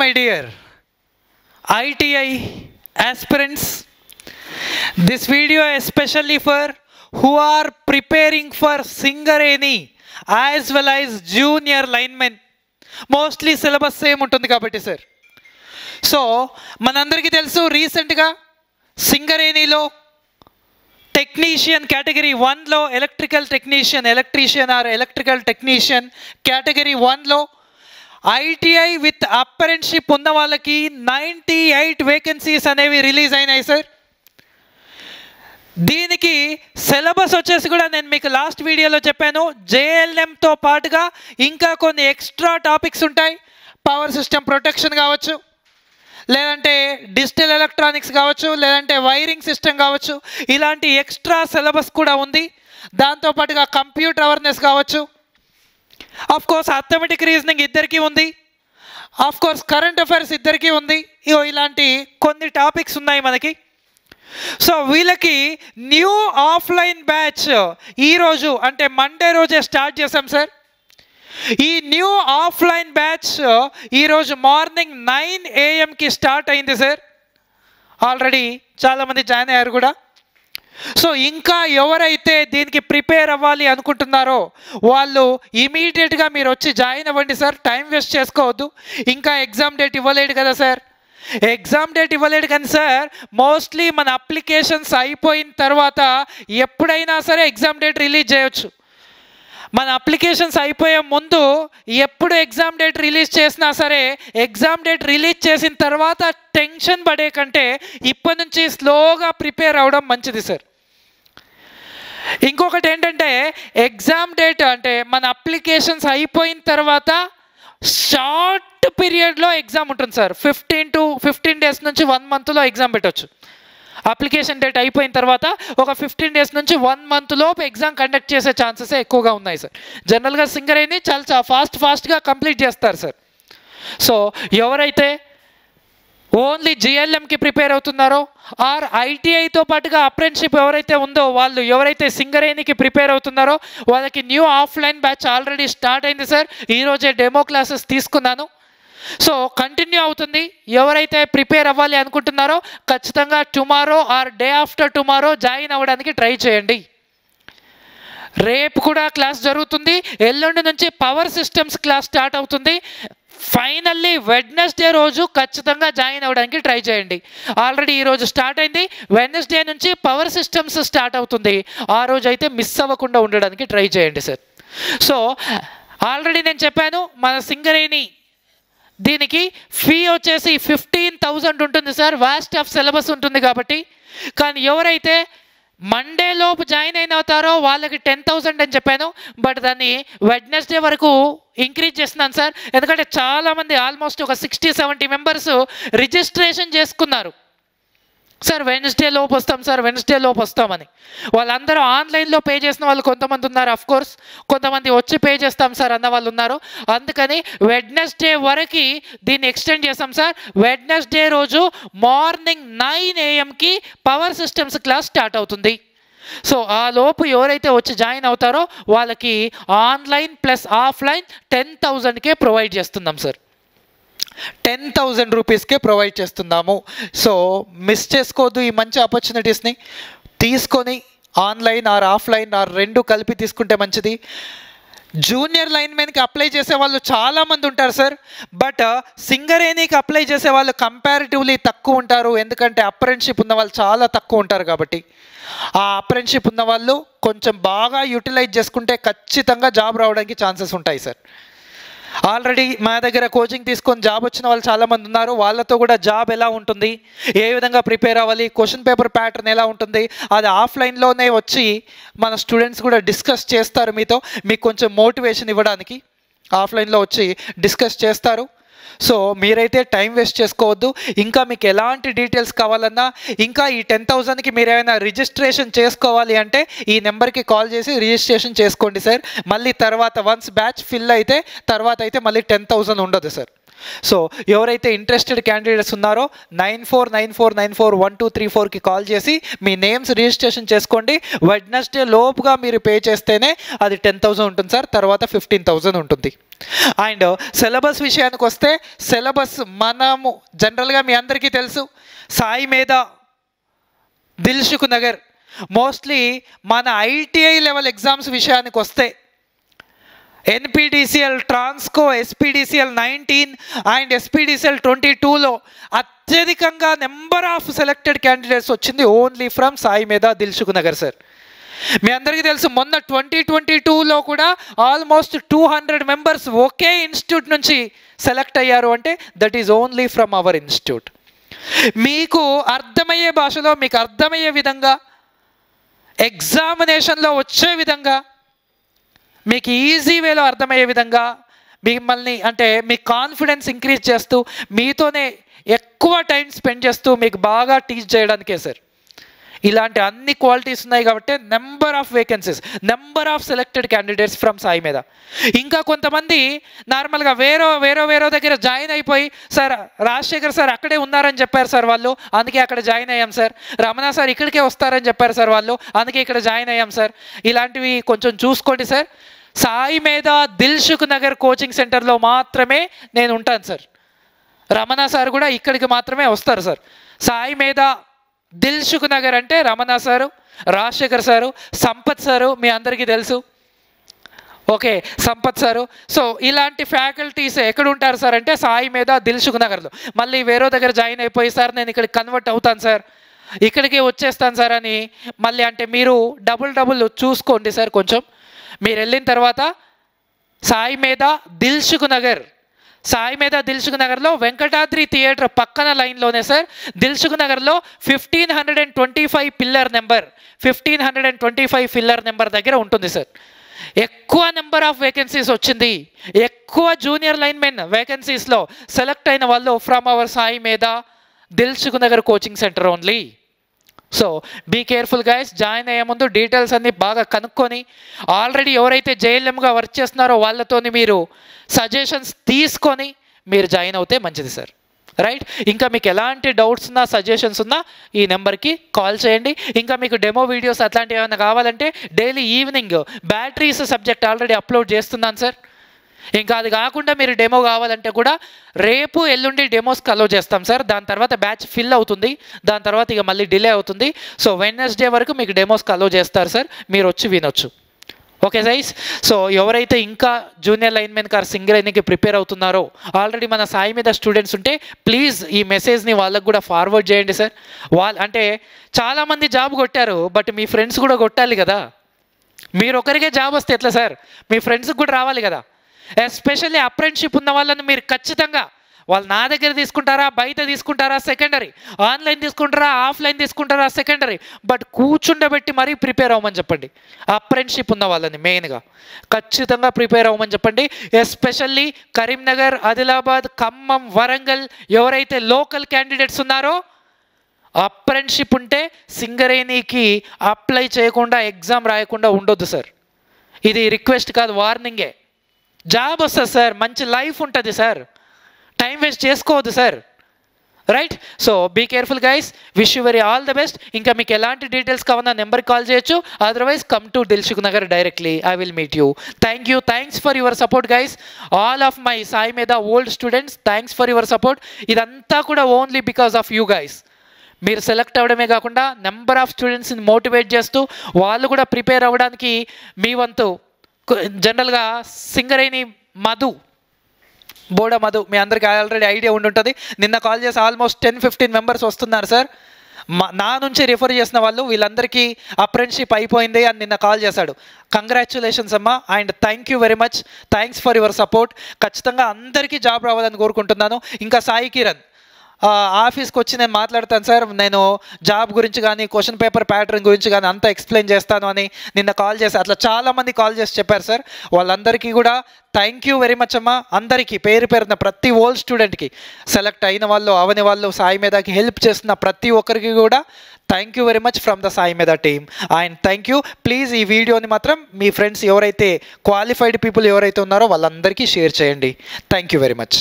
my dear ITI aspirants. This video especially for who are preparing for Singareni as well as junior linemen. Mostly syllabus same ఉంటుంది కాబట్టి sir. So మనందరికీ తెలుసు రీసెంట్గా సింగరేణిలో technician category 1లో electrician or electrical technician category 1లో ITI with apprenticeship ఉన్న వాళ్ళకి 98 వేకెన్సీస్ అనేవి రిలీజ్ అయినాయి సార్. దీనికి సిలబస్ వచ్చేసి కూడా నేను మీకు లాస్ట్ వీడియోలో చెప్పాను. జేఎల్ఎంతో పాటుగా ఇంకా కొన్ని ఎక్స్ట్రా టాపిక్స్ ఉంటాయి. పవర్ సిస్టమ్ ప్రొటెక్షన్ కావచ్చు, లేదంటే డిజిటల్ ఎలక్ట్రానిక్స్ కావచ్చు, లేదంటే వైరింగ్ సిస్టమ్ కావచ్చు. ఇలాంటి ఎక్స్ట్రా సిలబస్ కూడా ఉంది. దాంతోపాటుగా కంప్యూటర్ అవేర్నెస్ కావచ్చు. ఆఫ్ కోర్స్ అథమెటిక్ రీజనింగ్ ఇద్దరికీ ఉంది. ఆఫ్ కోర్స్ కరెంట్ అఫైర్స్ ఇద్దరికీ ఉంది. ఇలాంటి కొన్ని టాపిక్స్ ఉన్నాయి మనకి. సో వీళ్ళకి న్యూ ఆఫ్లైన్ బ్యాచ్ ఈరోజు అంటే మండే రోజే స్టార్ట్ చేసాం సార్. ఈ న్యూ ఆఫ్లైన్ బ్యాచ్ ఈరోజు మార్నింగ్ 9 AM స్టార్ట్ అయింది సార్. ఆల్రెడీ చాలామంది జాయిన్ అయ్యారు కూడా. సో ఇంకా ఎవరైతే దీనికి ప్రిపేర్ అవ్వాలి అనుకుంటున్నారో వాళ్ళు ఇమీడియట్గా మీరు వచ్చి జాయిన్ అవ్వండి సార్. టైం వేస్ట్ చేసుకోవద్దు. ఇంకా ఎగ్జామ్ డేట్ ఇవ్వలేడు కదా సార్. ఎగ్జామ్ డేట్ ఇవ్వలేడు కానీ సార్ మోస్ట్లీ మన అప్లికేషన్స్ అయిపోయిన తర్వాత ఎప్పుడైనా సరే ఎగ్జామ్ డేట్ రిలీజ్ చేయొచ్చు. మన అప్లికేషన్స్ అయిపోయే ముందు ఎప్పుడు ఎగ్జామ్ డేట్ రిలీజ్ చేసినా సరే ఎగ్జామ్ డేట్ రిలీజ్ చేసిన తర్వాత టెన్షన్ పడే కంటే ఇప్పటి నుంచి స్లోగా ప్రిపేర్ అవ్వడం మంచిది సార్. ఇంకొకటి ఏంటంటే ఎగ్జామ్ డేట్ అంటే మన అప్లికేషన్స్ అయిపోయిన తర్వాత షార్ట్ పీరియడ్లో ఎగ్జామ్ ఉంటుంది సార్. 15 డేస్ నుంచి 1 monthలో ఎగ్జామ్ పెట్టవచ్చు. అప్లికేషన్ డేట్ అయిపోయిన తర్వాత ఒక 15 డేస్ నుంచి 1 month లోపు ఎగ్జామ్ కండక్ట్ చేసే ఛాన్సెస్ ఎక్కువగా ఉన్నాయి సార్. జనరల్గా సింగరేణి చాలా ఫాస్ట్గా కంప్లీట్ చేస్తారు సార్. సో ఎవరైతే ఓన్లీ జిఎల్ఎంకి ప్రిపేర్ అవుతున్నారో ఆర్ ఐటీఐతో పాటుగా అప్రెంటిస్షిప్ ఎవరైతే ఉందో వాళ్ళు ఎవరైతే సింగరేణికి ప్రిపేర్ అవుతున్నారో వాళ్ళకి new offline batch already start అయింది సార్. ఈరోజే డెమో క్లాసెస్ తీసుకున్నాను. సో కంటిన్యూ అవుతుంది. ఎవరైతే ప్రిపేర్ అవ్వాలి అనుకుంటున్నారో ఖచ్చితంగా tomorrow or day after tomorrow join అవ్వడానికి ట్రై చేయండి. రేపు కూడా క్లాస్ జరుగుతుంది. ఎల్లుండి నుంచి పవర్ సిస్టమ్స్ క్లాస్ స్టార్ట్ అవుతుంది. ఫైనల్లీ వెడ్నెస్డే రోజు ఖచ్చితంగా జాయిన్ అవ్వడానికి ట్రై చేయండి. ఆల్రెడీ ఈరోజు స్టార్ట్ అయింది. వెడ్నెస్డే నుంచి పవర్ సిస్టమ్స్ స్టార్ట్ అవుతుంది. ఆ రోజు అయితే మిస్ అవ్వకుండా ఉండడానికి ట్రై చేయండి సార్. సో ఆల్రెడీ నేను చెప్పాను మన సింగరేణి దీనికి ఫీ వచ్చేసి 15,000 ఉంటుంది సార్. వాస్ట్ ఆఫ్ సిలబస్ ఉంటుంది కాబట్టి. కానీ ఎవరైతే మండే లోపు జాయిన్ అయిన అవుతారో వాళ్ళకి 10,000 అని చెప్పాను. బట్ దాన్ని వెడ్నెస్డే వరకు ఇంక్రీజ్ చేస్తున్నాను సార్. ఎందుకంటే చాలామంది ఆల్మోస్ట్ ఒక 60-70 మెంబర్స్ రిజిస్ట్రేషన్ చేసుకున్నారు సార్. వెడ్నెస్డే లోపు వస్తామని. వాళ్ళందరూ ఆన్లైన్లో పే చేసిన వాళ్ళు కొంతమంది ఉన్నారు. అఫ్ కోర్స్ కొంతమంది వచ్చి పే చేస్తాం సార్ అన్న వాళ్ళు ఉన్నారు. అందుకని వెడ్నెస్డే వరకు దీన్ని ఎక్స్టెండ్ చేస్తాం సార్. వెడ్నెస్డే రోజు morning 9 AM power systems class start అవుతుంది. సో ఆ లోపు ఎవరైతే వచ్చి జాయిన్ అవుతారో వాళ్ళకి ఆన్లైన్ ప్లస్ ఆఫ్లైన్ 10,000కే ప్రొవైడ్ చేస్తున్నాం సార్. 10,000 రూపీస్కే ప్రొవైడ్ చేస్తున్నాము. సో మిస్ చేసుకోవద్దు. ఈ మంచి ఆపర్చునిటీస్ని తీసుకొని ఆన్లైన్ ఆర్ ఆఫ్లైన్ ఆర్ రెండు కలిపి తీసుకుంటే మంచిది. జూనియర్ లైన్మెన్కి అప్లై చేసే వాళ్ళు చాలామంది ఉంటారు సార్. బట్ సింగరేణికి అప్లై చేసే వాళ్ళు కంపారిటివ్లీ తక్కువ ఉంటారు. ఎందుకంటే అప్రెంటిస్షిప్ ఉన్న వాళ్ళు చాలా తక్కువ ఉంటారు కాబట్టి ఆ అప్రెంటిస్షిప్ ఉన్న వాళ్ళు కొంచెం బాగా యూటిలైజ్ చేసుకుంటే ఖచ్చితంగా జాబ్ రావడానికి ఛాన్సెస్ ఉంటాయి సార్. ఆల్రెడీ మా దగ్గర కోచింగ్ తీసుకొని జాబ్ వచ్చిన వాళ్ళు చాలామంది ఉన్నారు. వాళ్ళతో కూడా జాబ్ ఎలా ఉంటుంది, ఏ విధంగా ప్రిపేర్ అవ్వాలి, క్వశ్చన్ పేపర్ ప్యాటర్న్ ఎలా ఉంటుంది అది ఆఫ్లైన్లోనే వచ్చి మన స్టూడెంట్స్ కూడా డిస్కస్ చేస్తారు. మీకు కొంచెం మోటివేషన్ ఇవ్వడానికి ఆఫ్లైన్లో వచ్చి డిస్కస్ చేస్తారు. సో మీరైతే టైం వేస్ట్ చేసుకోవద్దు. ఇంకా మీకు ఎలాంటి డీటెయిల్స్ కావాలన్నా ఇంకా ఈ 10,000కి మీరు ఏమైనా రిజిస్ట్రేషన్ చేసుకోవాలి అంటే ఈ నెంబర్కి కాల్ చేసి రిజిస్ట్రేషన్ చేసుకోండి సార్. మళ్ళీ తర్వాత వన్స్ బ్యాచ్ ఫిల్ అయితే తర్వాత అయితే మళ్ళీ 10,000 ఉండదు సార్. సో ఎవరైతే ఇంట్రెస్టెడ్ క్యాండిడేట్స్ ఉన్నారో 9494941234కి కాల్ చేసి మీ నేమ్స్ రిజిస్ట్రేషన్ చేసుకోండి. వెడ్నెస్డే లోపుగా మీరు పే చేస్తేనే అది 10,000 ఉంటుంది సార్, తర్వాత 15,000 ఉంటుంది. అండ్ సిలబస్ విషయానికి వస్తే సిలబస్ మనము జనరల్గా మీ అందరికీ తెలుసు, సాయి మీద దిల్సుఖ్ నగర్ మోస్ట్లీ మన ఐటీఐ లెవెల్ ఎగ్జామ్స్ విషయానికి వస్తే NPDCL, TRANSCO, SPDCL 19 and SPDCL 22లో అత్యధికంగా నెంబర్ ఆఫ్ సెలెక్టెడ్ క్యాండిడేట్స్ వచ్చింది ఓన్లీ ఫ్రమ్ సాయి మీద దిల్సుఖ్ నగర్ సార్. మీ అందరికీ తెలుసు మొన్న 2022లో కూడా ఆల్మోస్ట్ 200 మెంబర్స్ ఒకే ఇన్స్టిట్యూట్ నుంచి సెలెక్ట్ అయ్యారు అంటే that is only from our institute. మీకు అర్థమయ్యే భాషలో మీకు అర్థమయ్యే విధంగా ఎగ్జామినేషన్లో వచ్చే విధంగా మీకు ఈజీ వేలో అర్థమయ్యే విధంగా మిమ్మల్ని అంటే మీ కాన్ఫిడెన్స్ ఇంక్రీజ్ చేస్తూ మీతోనే ఎక్కువ టైం స్పెండ్ చేస్తూ మీకు బాగా టీచ్ చేయడానికే సార్. ఇలాంటి అన్ని క్వాలిటీస్ ఉన్నాయి కాబట్టి number of vacancies, number of selected candidates from Sai మీద. ఇంకా కొంతమంది నార్మల్గా వేరే దగ్గర జాయిన్ అయిపోయి సార్ రాజశేఖర్ సార్ అక్కడే ఉన్నారని చెప్పారు సార్ వాళ్ళు, అందుకే అక్కడ జాయిన్ అయ్యాం సార్. రమణ సార్ ఇక్కడికే వస్తారని చెప్పారు సార్ వాళ్ళు, అందుకే ఇక్కడ జాయిన్ అయ్యాం సార్. ఇలాంటివి కొంచెం చూసుకోండి సార్. సాయి మీద దిల్సుఖ్ నగర్ కోచింగ్ సెంటర్లో మాత్రమే నేను ఉంటాను సార్. రమణ సార్ కూడా ఇక్కడికి మాత్రమే వస్తారు సార్. సాయి మీద దిల్సుఖ్ నగర్ అంటే Ramana sir, Rajasekhar sir, Sampath sir మీ అందరికీ తెలుసు. Okay, Sampath sir. సో ఇలాంటి ఫ్యాకల్టీస్ ఎక్కడ ఉంటారు సార్ అంటే సాయి మీద దిల్సుఖ్ నగర్లో. మళ్ళీ వేరే దగ్గర జాయిన్ అయిపోయి సార్ నేను ఇక్కడికి కన్వర్ట్ అవుతాను సార్, ఇక్కడికి వచ్చేస్తాను సార్ అని మళ్ళీ అంటే మీరు డబుల్ చూసుకోండి సార్. కొంచెం మీరు వెళ్ళిన తర్వాత సాయి మీద దిల్సుఖ్ నగర్లో వెంకటాద్రి థియేటర్ పక్కన లైన్లోనే సార్ దిల్సుఖ్ నగర్లో 1525 పిల్లర్ నెంబర్ దగ్గర ఉంటుంది సార్. ఎక్కువ నెంబర్ ఆఫ్ వేకెన్సీస్ వచ్చింది, ఎక్కువ జూనియర్ లైన్మెన్ వేకెన్సీస్లో సెలెక్ట్ అయిన వాళ్ళు ఫ్రమ్ అవర్ సాయి మీద Dilsukh Nagar coaching centre only. So be careful guys. Join అయ్యే ముందు డీటెయిల్స్ అన్నీ బాగా కనుక్కొని ఆల్రెడీ ఎవరైతే జేఎల్ఎంగా వర్క్ చేస్తున్నారో వాళ్ళతోని మీరు సజెషన్స్ తీసుకొని మీరు జాయిన్ అవుతే మంచిది సార్. రైట్, ఇంకా మీకు ఎలాంటి డౌట్స్ ఉన్నా సజెషన్స్ ఉన్నా ఈ నెంబర్కి కాల్ చేయండి. ఇంకా మీకు డెమో వీడియోస్ అట్లాంటివి ఏమైనా కావాలంటే daily evening batteries subject already upload చేస్తున్నాను సార్. ఇంకా అది కాకుండా మీరు డెమో కావాలంటే కూడా రేపు ఎల్లుండి డెమోస్కి అలో చేస్తాం సార్. దాని తర్వాత బ్యాచ్ ఫిల్ అవుతుంది, దాని తర్వాత ఇక మళ్ళీ డిలే అవుతుంది. సో వెడ్నెస్డే వరకు మీకు డెమోస్కి అలో చేస్తారు సార్, మీరు వచ్చి వినొచ్చు. Okay guys. సో ఎవరైతే ఇంకా జూనియర్ లైన్మెన్ కార్ సింగరేణికి ప్రిపేర్ అవుతున్నారో ఆల్రెడీ మన సాయి మీద స్టూడెంట్స్ ఉంటే ప్లీజ్ ఈ మెసేజ్ని వాళ్ళకు కూడా ఫార్వర్డ్ చేయండి సార్. అంటే చాలామంది జాబ్ కొట్టారు, బట్ మీ ఫ్రెండ్స్ కూడా కొట్టాలి కదా. మీరు ఒకరికే జాబ్ వస్తే ఎట్లా సార్, మీ ఫ్రెండ్స్కి కూడా రావాలి కదా. ఎస్పెషల్లీ అప్రెంటిషిప్ ఉన్న వాళ్ళని మీరు ఖచ్చితంగా వాళ్ళు నా దగ్గర తీసుకుంటారా, బయట తీసుకుంటారా సెకండరీ, ఆన్లైన్ తీసుకుంటారా, ఆఫ్లైన్ తీసుకుంటారా సెకండరీ, బట్ కూర్చుండబెట్టి మరీ ప్రిపేర్ అవ్వమని చెప్పండి. అప్రెంటిషిప్ ఉన్న వాళ్ళని మెయిన్గా ఖచ్చితంగా ప్రిపేర్ అవ్వమని చెప్పండి. ఎస్పెషల్లీ కరీంనగర్, ఆదిలాబాద్, ఖమ్మం, వరంగల్ ఎవరైతే లోకల్ క్యాండిడేట్స్ ఉన్నారో అప్రెంటిషిప్ ఉంటే సింగరేణికి అప్లై చేయకుండా ఎగ్జామ్ రాయకుండా ఉండొద్దు సార్. ఇది రిక్వెస్ట్ కాదు, వార్నింగే. జాబ్ వస్తుంది సార్, మంచి లైఫ్ ఉంటుంది సార్, టైం వేస్ట్ చేసుకోవద్దు sir. Right, so be careful guys. Wish you very all the best. ఇంకా మీకు ఎలాంటి డీటెయిల్స్ కావాలన్నా నెంబర్కి కాల్ చేయొచ్చు, otherwise come to Dilsukh Nagar directly, I will meet you. Thanks for your support guys, all of my Sai Medha old students. Thanks for your support. ఇదంతా కూడా only because of you guys. మీరు select అవ్వడమే కాకుండా నెంబర్ ఆఫ్ స్టూడెంట్స్ని motivate చేస్తూ వాళ్ళు కూడా prepare అవ్వడానికి మీ వంతు. జనరల్గా సింగరేణి బోడా మధు మీ అందరికీ ఆల్రెడీ ఐడియా ఉండుంటుంది. నిన్న కాల్ చేసి ఆల్మోస్ట్ 10-15 మెంబర్స్ వస్తున్నారు సార్. నా నుంచి రిఫర్ చేసిన వాళ్ళు వీళ్ళందరికీ అప్రెంటిషిప్ అయిపోయింది అని నిన్న కాల్ చేశాడు. కంగ్రాచ్యులేషన్స్ అమ్మా, and thank you very much. Thanks for your support. ఖచ్చితంగా అందరికీ జాబ్ రావాలని కోరుకుంటున్నాను. ఇంకా సాయి కిరణ్ ఆఫీస్కి వచ్చి నేను మాట్లాడతాను సార్, నేను జాబ్ గురించి కానీ క్వశ్చన్ పేపర్ ప్యాటర్న్ గురించి కానీ అంతా ఎక్స్ప్లెయిన్ చేస్తాను అని నిన్న కాల్ చేసి అట్లా చాలామంది కాల్ చేసి చెప్పారు సార్. వాళ్ళందరికీ కూడా థ్యాంక్ యూ వెరీ మచ్ అమ్మా. అందరికీ పేరున ప్రతి ఓల్డ్ స్టూడెంట్కి, సెలెక్ట్ అయిన వాళ్ళు అవని వాళ్ళు, సాయి మీదకి హెల్ప్ చేస్తున్న ప్రతి ఒక్కరికి కూడా thank you very much from the Sai Medha team. And thank you. Please ఈ వీడియోని మాత్రం మీ ఫ్రెండ్స్ ఎవరైతే క్వాలిఫైడ్ పీపుల్ ఎవరైతే ఉన్నారో వాళ్ళందరికీ షేర్ చేయండి. Thank you very much.